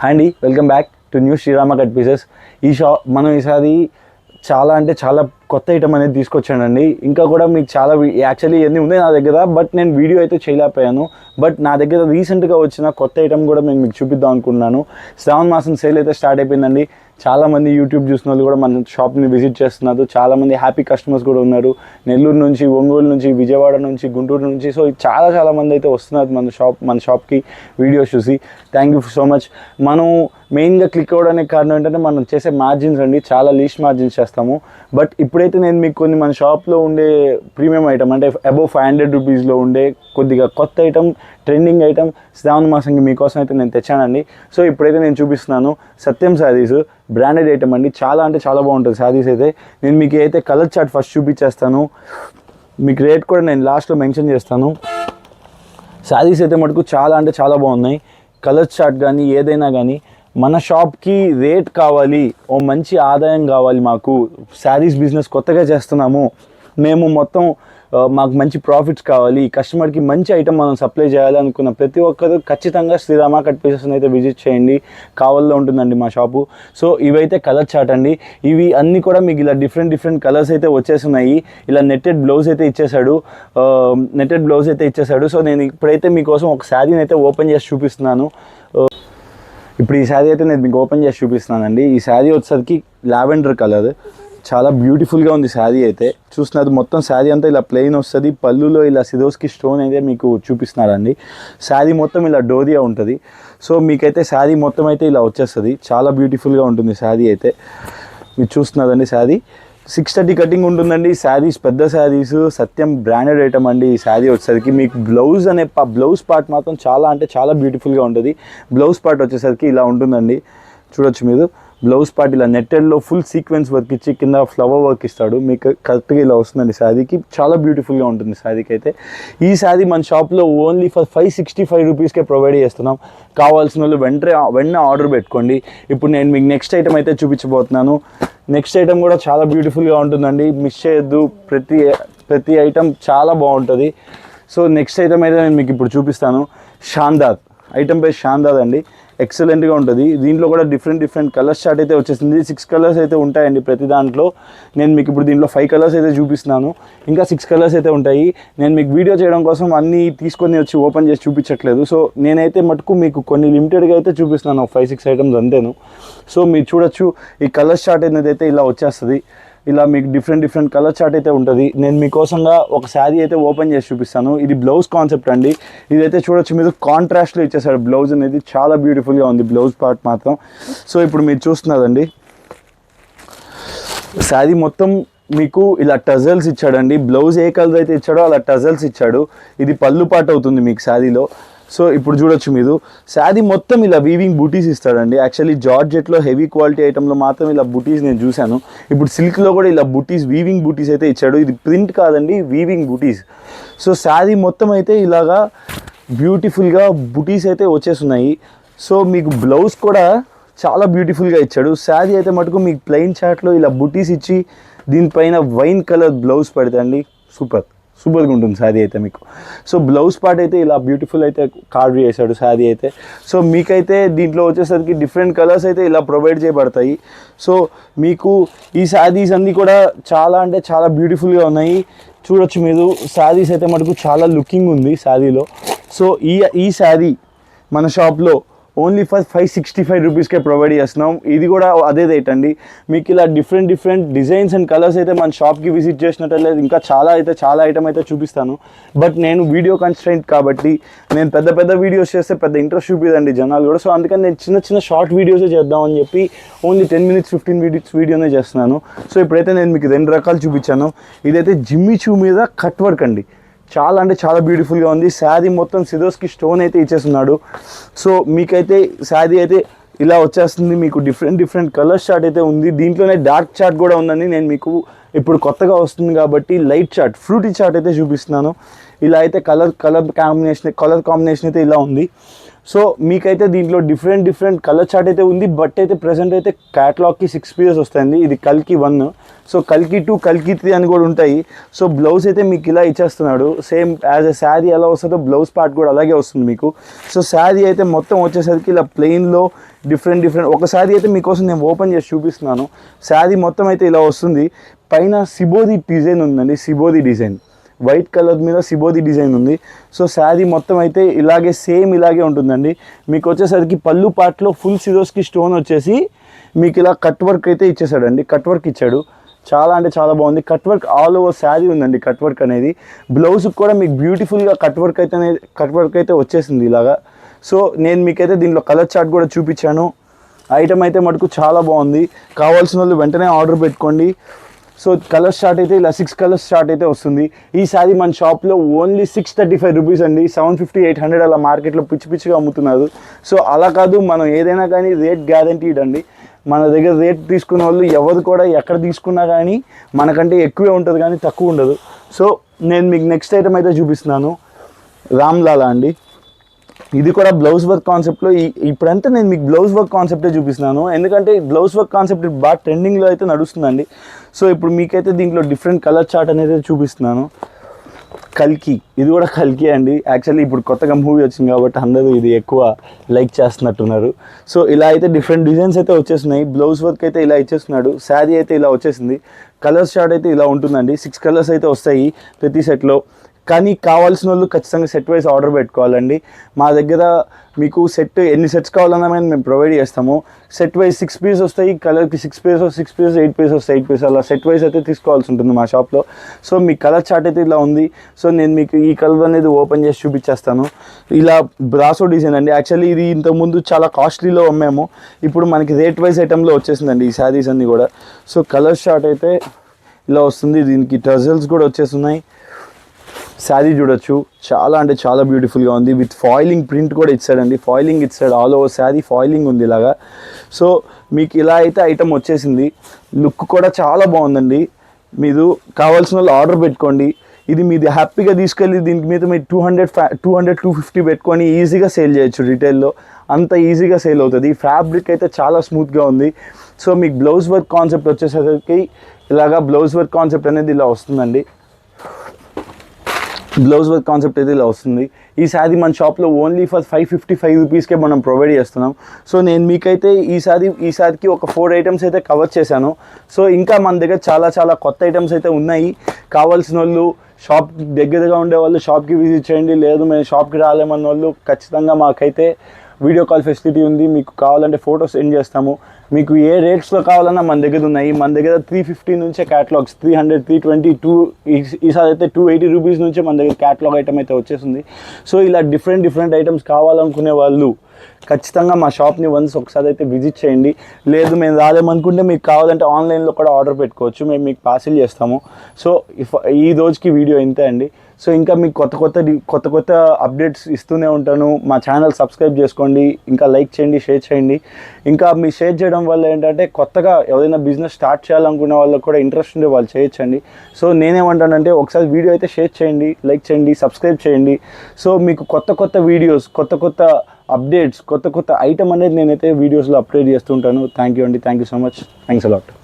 Hi అండి, welcome back to new Srirama cut pieces. మనం ఈసారి చాలా కొత్త ఐటమ్ అనేది తీసుకొచ్చానండి. ఇంకా కూడా మీకు చాలా యాక్చువల్లీ ఇవన్నీ ఉన్నాయి నా దగ్గర, బట్ నేను వీడియో అయితే చేయలేకపోయాను. బట్ నా దగ్గర రీసెంట్గా వచ్చిన కొత్త ఐటమ్ కూడా నేను మీకు చూపిద్దాం అనుకున్నాను. శ్రావణ మాసం సేల్ అయితే స్టార్ట్ అయిపోయిందండి. చాలామంది యూట్యూబ్ చూసిన వాళ్ళు కూడా మన షాప్ని విజిట్ చేస్తున్నారు. చాలామంది హ్యాపీ కస్టమర్స్ కూడా ఉన్నారు. నెల్లూరు నుంచి, ఒంగోలు నుంచి, విజయవాడ నుంచి, గుంటూరు నుంచి. సో చాలామంది అయితే వస్తున్నారు మన షాప్కి వీడియోస్ చూసి. Thank you so much. మనం మెయిన్గా క్లిక్ అవ్వడానికి కారణం ఏంటంటే మనం చేసే మార్జిన్స్ అండి. చాలా లీస్ట్ మార్జిన్స్ చేస్తాము. బట్ ఇప్పుడైతే నేను మీకు కొన్ని మన షాప్లో ఉండే ప్రీమియం ఐటమ్ అంటే అబోవ్ 500 రూపీస్లో ఉండే కొద్దిగా కొత్త ఐటమ్, ట్రెండింగ్ ఐటమ్ శ్రావణ మాసంకి మీకోసం అయితే నేను తెచ్చానండి. సో ఇప్పుడైతే నేను చూపిస్తున్నాను సత్యం శారీస్, బ్రాండెడ్ ఐటమ్ అండి. చాలా బాగుంటుంది శారీస్ అయితే. నేను మీకు అయితే కలర్ చార్ట్ ఫస్ట్ చూపించేస్తాను. మీకు రేట్ కూడా నేను లాస్ట్లో మెన్షన్ చేస్తాను. శారీస్ అయితే మటుకు చాలా బాగున్నాయి. కలర్ చార్ట్ కానీ ఏదైనా కానీ మన షాప్కి రేట్ కావాలి, ఓ మంచి ఆదాయం కావాలి. మాకు శారీస్ బిజినెస్ కొత్తగా చేస్తున్నాము, మేము మాకు మంచి ప్రాఫిట్స్ కావాలి, కస్టమర్కి మంచి ఐటమ్ మనం సప్లై చేయాలి అనుకున్న ప్రతి ఒక్కరు ఖచ్చితంగా శ్రీరామ కట్ పీసెస్ని అయితే విజిట్ చేయండి. కావల్లో ఉంటుందండి మా షాపు. సో ఇవైతే కలర్ చార్ట్ అండి. ఇవి అన్నీ కూడా మీకు ఇలా డిఫరెంట్ కలర్స్ అయితే వచ్చేస్తున్నాయి. ఇలా నెట్టెడ్ బ్లౌజ్ అయితే ఇచ్చేసాడు. సో నేను ఇప్పుడైతే మీకోసం ఒక శారీని అయితే ఓపెన్ చేసి చూపిస్తున్నాను. ఇప్పుడు ఈ శారీ అయితే నేను మీకు ఓపెన్ చేసి చూపిస్తున్నానండి. ఈ శారీ వచ్చేసరికి లావెండర్ కలర్, చాలా బ్యూటిఫుల్గా ఉంది శారీ అయితే. చూస్తున్నది మొత్తం శారీ అంతా ఇలా ప్లెయిన్ వస్తుంది. పళ్ళులో ఇలా సిరోస్కి స్టోన్ అయితే మీకు చూపిస్తున్నారండి. శారీ మొత్తం ఇలా డోరియా ఉంటుంది. సో మీకైతే శారీ మొత్తం అయితే ఇలా వచ్చేస్తుంది. చాలా బ్యూటిఫుల్గా ఉంటుంది శారీ అయితే. మీరు చూస్తున్నదండి శారీ 630 కటింగ్ ఉంటుందండి. శారీస్ పెద్ద శారీస్, సత్యం బ్రాండెడ్ ఐటమ్ అండి. ఈ శారీ వచ్చేసరికి మీకు బ్లౌజ్ పార్ట్ మాత్రం చాలా బ్యూటిఫుల్గా ఉంటుంది. బ్లౌజ్ పార్ట్ వచ్చేసరికి ఇలా ఉంటుందండి. చూడొచ్చు మీరు. బ్లౌజ్ పార్ట్ ఇలా నెట్టెడ్లో ఫుల్ సీక్వెన్స్ వర్క్ ఇచ్చి కింద ఫ్లవర్ వర్క్ ఇస్తాడు. మీకు కరెక్ట్గా ఇలా వస్తుందండి శారీకి. చాలా బ్యూటిఫుల్గా ఉంటుంది శారీకి అయితే. ఈ శారీ మన షాప్లో ఓన్లీ ఫర్ 565 రూపీస్కే ప్రొవైడ్ చేస్తున్నాం. కావాల్సిన వాళ్ళు వెంటనే ఆర్డర్ పెట్టుకోండి. ఇప్పుడు నేను మీకు నెక్స్ట్ ఐటమ్ అయితే చూపించబోతున్నాను. నెక్స్ట్ ఐటమ్ కూడా చాలా బ్యూటిఫుల్గా ఉంటుందండి. మిస్ చేయొద్దు. ప్రతి ఐటమ్ చాలా బాగుంటుంది. సో నెక్స్ట్ ఐటమ్ అయితే నేను మీకు ఇప్పుడు చూపిస్తాను. షాందార్ ఐటమ్ పేరు షాందార్ అండి. ఎక్సలెంట్గా ఉంటుంది. దీంట్లో కూడా డిఫరెంట్ కలర్స్ చార్ట్ అయితే వచ్చేసింది. 6 కలర్స్ అయితే ఉంటాయండి ప్రతి దాంట్లో. నేను మీకు ఇప్పుడు దీంట్లో 5 కలర్స్ అయితే చూపిస్తున్నాను. ఇంకా 6 కలర్స్ అయితే ఉంటాయి. నేను మీకు వీడియో చేయడం కోసం అన్నీ తీసుకొని వచ్చి ఓపెన్ చేసి చూపించట్లేదు. సో నేనైతే మటుకు మీకు కొన్ని లిమిటెడ్గా అయితే చూపిస్తున్నాను. 5-6 ఐటమ్స్ అంతేను. సో మీరు చూడొచ్చు. ఈ కలర్స్ చార్ట్ అనేది అయితే ఇలా వచ్చేస్తుంది. ఇలా మీకు డిఫరెంట్ కలర్ చార్ట్ అయితే ఉంటుంది. నేను మీకోసంగా ఒక శారీ అయితే ఓపెన్ చేసి చూపిస్తాను. ఇది బ్లౌజ్ కాన్సెప్ట్ అండి. ఇదైతే చూడొచ్చు మీరు. కాంట్రాస్ట్లో ఇచ్చేసాడు బ్లౌజ్ అనేది. చాలా బ్యూటిఫుల్గా ఉంది బ్లౌజ్ పార్ట్ మాత్రం. సో ఇప్పుడు మీరు చూస్తున్నారండి శారీ మొత్తం మీకు ఇలా టజల్స్ ఇచ్చాడండి. బ్లౌజ్ ఏ కలర్ అయితే ఇచ్చాడో అలా టజల్స్ ఇచ్చాడు. ఇది పళ్ళు పార్ట్ అవుతుంది మీకు శారీలో. సో ఇప్పుడు చూడొచ్చు మీరు. శారీ మొత్తం ఇలా వీవింగ్ బూటీస్ ఇస్తాడండి. యాక్చువల్లీ జార్జెట్లో హెవీ క్వాలిటీ ఐటెంలో మాత్రం ఇలా బూటీస్ నేను చూశాను. ఇప్పుడు సిల్క్లో కూడా ఇలా వీవింగ్ బూటీస్ అయితే ఇచ్చాడు. ఇది ప్రింట్ కాదండి, వీవింగ్ బూటీస్. సో శారీ మొత్తం అయితే ఇలాగా బ్యూటిఫుల్గా బూటీస్ అయితే వచ్చేస్తున్నాయి. సో మీకు బ్లౌజ్ కూడా చాలా బ్యూటిఫుల్గా ఇచ్చాడు. శారీ అయితే మటుకు మీకు ప్లెయిన్ చార్ట్లో ఇలా బూటీస్ ఇచ్చి దీనిపైన వైన్ కలర్ బ్లౌజ్ పెడతాండి. సూపర్గా ఉంటుంది శారీ అయితే మీకు. సో బ్లౌజ్ పార్ట్ అయితే ఇలా బ్యూటిఫుల్ అయితే కార్వ్ చేశాడు శారీ అయితే. సో మీకైతే దీంట్లో వచ్చేసరికి డిఫరెంట్ కలర్స్ అయితే ఇలా ప్రొవైడ్ చేయబడతాయి. సో మీకు ఈ శారీస్ అన్నీ కూడా చాలా బ్యూటిఫుల్గా ఉన్నాయి. చూడొచ్చు మీరు. శారీస్ అయితే మటుకు చాలా లుకింగ్ ఉంది శారీలో. సో ఈ శారీ మన షాప్లో ఓన్లీ ఫర్ 565 రూపీస్కే ప్రొవైడ్ చేస్తున్నాం. ఇది కూడా అదే రేట్ అండి. మీకు ఇలా డిఫరెంట్ డిజైన్స్ అండ్ కలర్స్ అయితే మన షాప్కి విజిట్ చేసినట్లయితే ఇంకా చాలా ఐటమ్ అయితే చూపిస్తాను. బట్ నేను వీడియో కన్స్ట్రెయింట్ కాబట్టి నేను పెద్ద వీడియోస్ చేస్తే పెద్ద ఇంట్రెస్ట్ చూపిదండి జనాలు కూడా. సో అందుకని నేను చిన్న షార్ట్ వీడియోసే చేద్దామని చెప్పి ఓన్లీ 10 minutes 15 minutes వీడియోనే చేస్తున్నాను. సో ఇప్పుడైతే నేను మీకు 2 రకాలు చూపించాను. ఇదైతే జిమ్మి చూ మీద కట్ వర్క్ అండి. చాలా బ్యూటిఫుల్గా ఉంది. శారీ మొత్తం సిరోస్కి స్టోన్ అయితే ఇచ్చేస్తున్నాడు. సో మీకైతే శారీ అయితే ఇలా వచ్చేస్తుంది. మీకు డిఫరెంట్ కలర్ చార్ట్ అయితే ఉంది. దీంట్లోనే డార్క్ చార్ట్ కూడా ఉందండి. నేను మీకు ఇప్పుడు కొత్తగా వస్తుంది కాబట్టి లైట్ చార్ట్, ఫ్రూటీ చార్ట్ అయితే చూపిస్తున్నాను. ఇలా అయితే కలర్ కాంబినేషన్ అయితే ఇలా ఉంది. సో మీకైతే దీంట్లో డిఫరెంట్ కలర్ చార్ట్ అయితే ఉంది. బట్ అయితే ప్రెసెంట్ అయితే క్యాటలాగ్కి 6 పీసెస్ వస్తాయండి. ఇది కల్కి 1, సో కల్కి 2, కల్కి 3 అని కూడా ఉంటాయి. సో బ్లౌజ్ అయితే మీకు ఇలా ఇచ్చేస్తున్నాడు. సేమ్ యాజ్ ఎ శారీ ఎలా వస్తుందో బ్లౌజ్ పార్ట్ కూడా అలాగే వస్తుంది మీకు. సో శారీ అయితే మొత్తం వచ్చేసరికి ఇలా ప్లెయిన్లో డిఫరెంట్ ఒక శారీ అయితే మీకోసం నేను ఓపెన్ చేసి చూపిస్తున్నాను. శారీ మొత్తం అయితే ఇలా వస్తుంది. పైన సిబోది డిజైన్ ఉందండి, సిబోది డిజైన్ వైట్ కలర్ మీద సిబోది డిజైన్ ఉంది. సో శారీ మొత్తం అయితే ఇలాగే సేమ్ ఇలాగే ఉంటుందండి. మీకు వచ్చేసరికి పళ్ళు పార్ట్లో ఫుల్ సిరోస్కి స్టోన్ వచ్చేసి మీకు ఇలా కట్ వర్క్ అయితే ఇచ్చేసాడండి. కట్ వర్క్ ఇచ్చాడు. చాలా అంటే చాలా బాగుంది. Cut work all over sari ఉందండి. కట్ వర్క్ అనేది బ్లౌజ్కి కూడా మీకు బ్యూటిఫుల్గా కట్ వర్క్ అయితే వచ్చేసింది ఇలాగా. సో నేను మీకైతే దీంట్లో కలర్ చార్ట్ కూడా చూపించాను. ఐటమ్ అయితే మటుకు చాలా బాగుంది. కావాల్సిన వాళ్ళు వెంటనే ఆర్డర్ పెట్టుకోండి. సో కలర్ చార్ట్ అయితే ఇలా 6 కలర్స్ చార్ట్ అయితే వస్తుంది. ఈ శారీ మన షాప్లో ఓన్లీ 635 రూపీస్ అండి. 750, 800 అలా మార్కెట్లో పిచ్చిగా అమ్ముతున్నారు. సో అలా కాదు, మనం ఏదైనా కానీ రేట్ గ్యారంటీడ్ అండి. మన దగ్గర రేట్ తీసుకున్న వాళ్ళు ఎవరు కూడా ఎక్కడ తీసుకున్నా కానీ మనకంటే ఎక్కువే ఉంటుంది కానీ తక్కువ ఉండదు. సో నేను మీకు నెక్స్ట్ ఐటమ్ అయితే చూపిస్తున్నాను. రామ్లాలా అండి. ఇది కూడా బ్లౌజ్ వర్క్ కాన్సెప్ట్లో. ఇప్పుడంతా నేను మీకు బ్లౌజ్ వర్క్ కాన్సెప్టే చూపిస్తున్నాను, ఎందుకంటే బ్లౌజ్ వర్క్ కాన్సెప్ట్ బాగా ట్రెండింగ్లో అయితే నడుస్తుందండి. సో ఇప్పుడు మీకైతే దీంట్లో డిఫరెంట్ కలర్ చార్ట్ అనేది చూపిస్తున్నాను. కల్కి, ఇది కూడా కల్కి అండి. యాక్చువల్లీ ఇప్పుడు కొత్తగా మూవీ వచ్చింది కాబట్టి అందరూ ఇది ఎక్కువ లైక్ చేస్తున్నట్టున్నారు. సో ఇలా అయితే డిఫరెంట్ డిజైన్స్ అయితే వచ్చేస్తున్నాయి. బ్లౌజ్ వర్క్ అయితే ఇలా ఇచ్చేస్తున్నాడు. శారీ అయితే ఇలా వచ్చేసింది. కలర్ చార్ట్ అయితే ఇలా ఉంటుందండి. 6 కలర్స్ అయితే వస్తాయి ప్రతి సెట్లో. కానీ కావాల్సిన వాళ్ళు ఖచ్చితంగా సెట్ వైజ్ ఆర్డర్ పెట్టుకోవాలండి. మా దగ్గర మీకు సెట్ ఎన్ని సెట్స్ కావాలన్నా మేము ప్రొవైడ్ చేస్తాము. సెట్ వైజ్ 6 పీసెస్ వస్తాయి. కలర్కి 6 పీసెస్, 6 పీసెస్, 8 పీసెస్ వస్తాయి, 8 పీసెస్ అలా సెట్ వైజ్ అయితే తీసుకోవాల్సి ఉంటుంది మా షాప్లో. సో మీ కలర్ చార్ట్ అయితే ఇలా ఉంది. సో నేను మీకు ఈ కలర్ అనేది ఓపెన్ చేసి చూపించేస్తాను. ఇలా బ్రాసో డిజైన్ అండి. యాక్చువల్లీ ఇది ఇంతకుముందు చాలా కాస్ట్లీలో అమ్మాము. ఇప్పుడు మనకి రేట్ వైజ్ ఐటెంలో వచ్చేసిందండి ఈ శారీస్ అన్నీ కూడా. సో కలర్ చార్ట్ అయితే ఇలా వస్తుంది. దీనికి టజల్స్ కూడా వచ్చేస్తున్నాయి. శారీ చూడొచ్చు, చాలా అంటే చాలా బ్యూటిఫుల్గా ఉంది. విత్ ఫాయిలింగ్ ప్రింట్ కూడా ఇచ్చాడండి. ఫాయిలింగ్ ఇచ్చాడు, ఆల్ ఓవర్ శారీ ఫాయిలింగ్ ఉంది ఇలాగా. సో మీకు ఇలా అయితే ఐటమ్ వచ్చేసింది. లుక్ కూడా చాలా బాగుందండి. మీరు కావాల్సిన వాళ్ళు ఆర్డర్ పెట్టుకోండి. ఇది మీది హ్యాపీగా తీసుకెళ్ళి దీనికి మీద మీరు 200-250 పెట్టుకొని ఈజీగా సేల్ చేయొచ్చు. రిటైల్లో అంత ఈజీగా సేల్ అవుతుంది. ఫ్యాబ్రిక్ అయితే చాలా స్మూత్గా ఉంది. సో మీకు బ్లౌజ్ వర్క్ కాన్సెప్ట్ వచ్చేసరికి ఇలాగా బ్లౌజ్ వర్క్ కాన్సెప్ట్ అనేది ఇలా వస్తుందండి. బ్లౌజ్ వర్క్ కాన్సెప్ట్ అయితే ఇలా వస్తుంది. ఈ శారీ మన షాప్లో ఓన్లీ ఫర్ 555 రూపీస్కే మనం ప్రొవైడ్ చేస్తున్నాం. సో నేను మీకైతే ఈ శారీకి ఒక 4 ఐటమ్స్ అయితే కవర్ చేశాను. సో ఇంకా మన దగ్గర చాలా కొత్త ఐటమ్స్ అయితే ఉన్నాయి. కావాల్సిన వాళ్ళు షాప్ దగ్గరగా ఉండే వాళ్ళు షాప్కి విజిట్ చేయండి. లేదు మేము షాప్కి రాలేమన్న వాళ్ళు ఖచ్చితంగా మాకైతే వీడియో కాల్ ఫెసిలిటీ ఉంది. మీకు కావాలంటే ఫోటోస్ సెండ్ చేస్తాము. మీకు ఏ రేట్స్లో కావాలన్నా మన దగ్గర ఉన్నాయి. మన దగ్గర 350 నుంచే క్యాటలాగ్స్, 300, 320, ఈసారి అయితే 280 రూపీస్ నుంచే మన దగ్గర క్యాటలాగ్ ఐటమ్ అయితే వచ్చేసింది. సో ఇలా డిఫరెంట్ ఐటమ్స్ కావాలనుకునే వాళ్ళు ఖచ్చితంగా మా షాప్ని వన్స్ ఒకసారి అయితే విజిట్ చేయండి. లేదు మేము రాలేమనుకుంటే మీకు కావాలంటే ఆన్లైన్లో కూడా ఆర్డర్ పెట్టుకోవచ్చు. మేము మీకు పార్సిల్ చేస్తాము. సో ఈ రోజుకి వీడియో ఇంతే అండి. సో ఇంకా మీకు కొత్త అప్డేట్స్ ఇస్తూనే ఉంటాను. మా ఛానల్ సబ్స్క్రైబ్ చేసుకోండి, ఇంకా లైక్ చేయండి, షేర్ చేయండి. ఇంకా మీ షేర్ చేయడం వల్ల ఏంటంటే కొత్తగా ఎవరైనా బిజినెస్ స్టార్ట్ చేయాలనుకునే వాళ్ళకి కూడా ఇంట్రెస్ట్ ఉండే వాళ్ళు చేయొచ్చండి. సో నేనేమంటానంటే ఒకసారి వీడియో అయితే షేర్ చేయండి, లైక్ చేయండి, సబ్స్క్రైబ్ చేయండి. సో మీకు కొత్త వీడియోస్, కొత్త అప్డేట్స్, కొత్త ఐటమ్ అనేది నేనైతే వీడియోస్లో అప్లోడ్ చేస్తుంటాను. థ్యాంక్ యూ అండి. Thank you so much. Thanks a lot.